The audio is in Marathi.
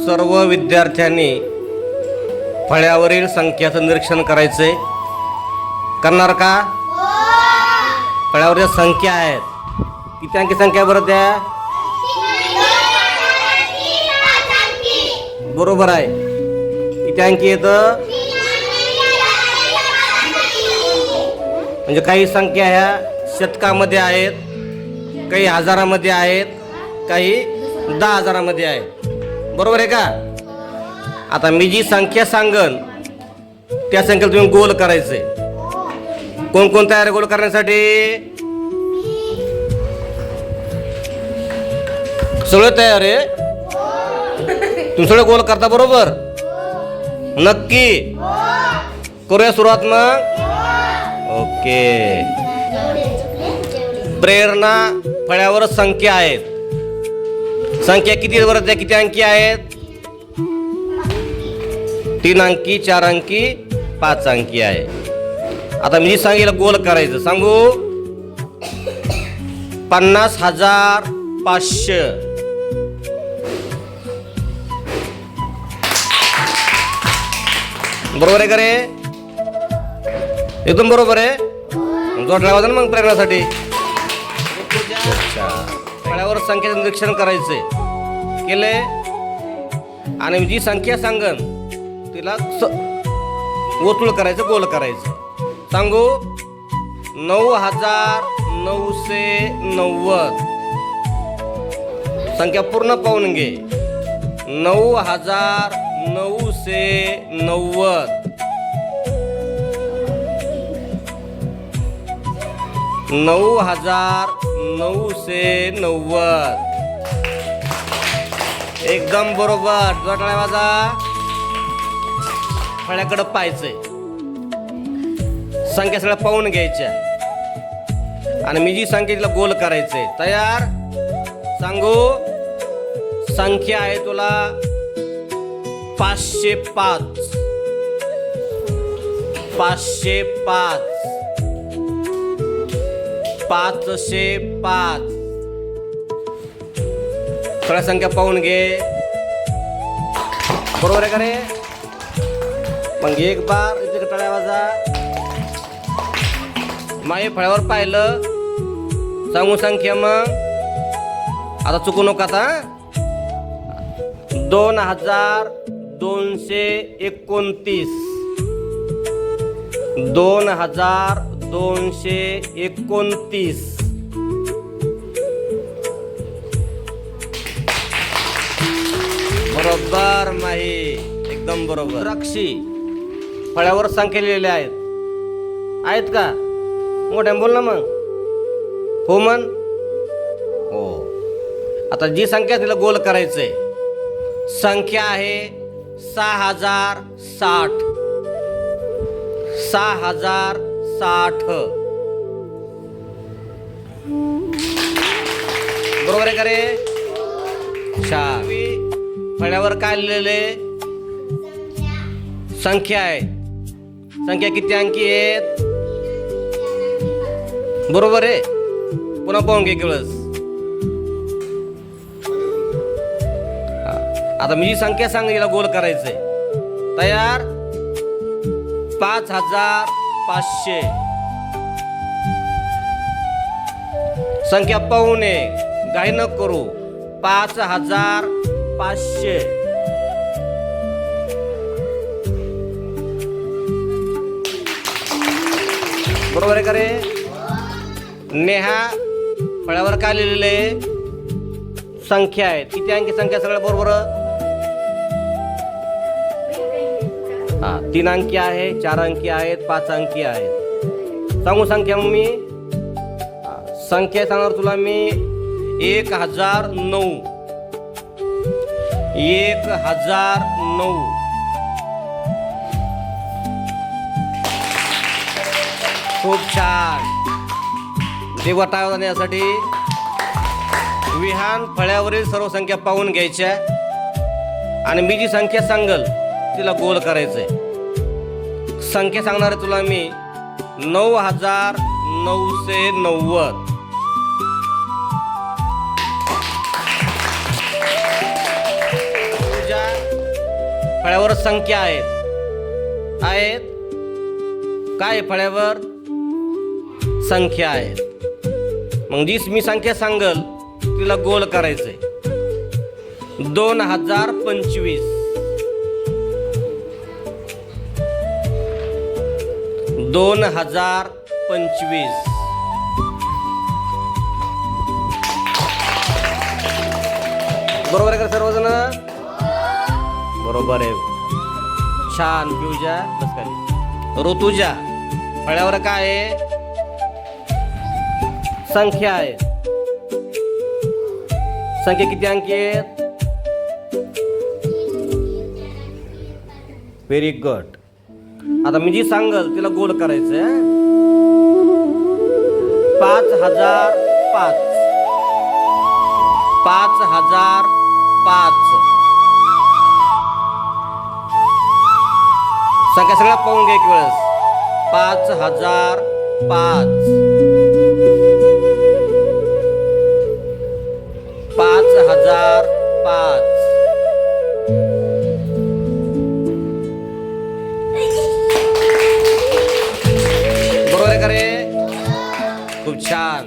सर्व विद्यार्थ्यांनी फळ्यावरील संख्याचं निरीक्षण करायचंय. करणार का? फळ्यावर ज्या संख्या आहेत किती अंकी संख्या बरं त्या? बरोबर आहे. किती अंकी येतं? म्हणजे काही संख्या ह्या शतकामध्ये आहेत, काही हजारामध्ये आहेत, काही 10,000मध्ये आहेत. बरोबर आहे का? आता मी जी संख्या सांगन त्या संख्येला तुम्ही गोल करायचंय. कोण कोण तयार आहे गोल करण्यासाठी? सगळे तयार आहे? तुम्ही सगळे गोल करता बरोबर? नक्की करूया सुरुवात मग. ओके. प्रेरणा फळ्यावर संख्या आहेत. संख्या किती बरं त्या? किती अंकी आहेत? 3 अंकी, 4 अंकी, 5 अंकी आहे. आता मी सांगितलं गोल करायचं. सांगू? 50,500. बरोबर आहे का रे? एकदम बरोबर आहे. जोड लावायचा ना मग प्रेरणासाठी. अच्छा. फळ्यावर संख्येचं निरीक्षण करायचंय. केले? आणि जी संख्या सांगन तिला ओतूळ करायचं, गोल करायचं. सांगू? 9,990. संख्या पूर्ण पाहून घे. 9,990. 9,990. एकदम बरोबर. जोडला माझा. फळ्याकडं पाहायचंय. संख्या सगळ्या पाहून घ्यायच्या आणि मी जी संख्या तिला गोल करायचंय. तयार? सांगू? संख्या आहे तुला 505. 505. 505. सगळ्या संख्या पाहून घे. बरोबर आहे का रे? मग एक बार इथे टाळ्या वाजा. माये फळ्यावर पाहिलं. सांगू संख्या मग? आता चुकू नका आता. 2,229. 2,229. बरोबर माही. एकदम बरोबर. द्राक्षी फळ्यावर संख्या लिहिलेल्या आहेत का? मोठ्या बोल ना मग. हो म्हण. हो. आता जी संख्या तिला गोल करायचंय. संख्या आहे 6,060. 6,060. बरोबर आहे का रे? छान. फळ्यावर काय लिहिलेले? संख्या आहे. संख्या किती अंकी आहेत? बरोबर आहे. पुन्हा पाहून घे केवळच. आता मी जी संख्या सांगितली गोल करायचंय. तयार? 5,500. संख्या पाहून ये, घाई न करू. 5,500. बरोबर आहे का रे? नेहा फळ्यावर काय लिहिलेले? संख्या आहेत. किती अंकी संख्या? सगळ्या बरोबर. 3 अंकी आहे, 4 अंकी आहेत, 5 अंकी आहेत. सांगू संख्या मग मी? संख्या सांगणार तुला मी. 1,009. 1,009. खूप छान. देवा टाळा देण्यासाठी. विहान फळ्यावरील सर्व संख्या पाहून घ्यायच्या आणि मी जी संख्या सांगल तिला गोल करायचंय. संख्या सांगणार आहे तुला मी 9,990. पूजा फळ्यावर संख्या आहेत. काय आहे फळ्यावर? संख्या आहेत. मग जी मी संख्या सांगल तिला गोल करायचंय. 2025, 2025. बरोबर आहे का सर्वजण? बरोबर आहे. छान. पिऊजा बस खाली. ऋतुजा, फळ्यावर काय आहे? संख्या आहे. संख्या किती अंकी आहेत? Very good. आता मी जी सांगल तिला गोल करायचंय. 5005, 5005. संख्या सगळ्या पाहून घ्या एक वेळेस. 5005, 5005. बरोबर आहे का रे? खूप छान.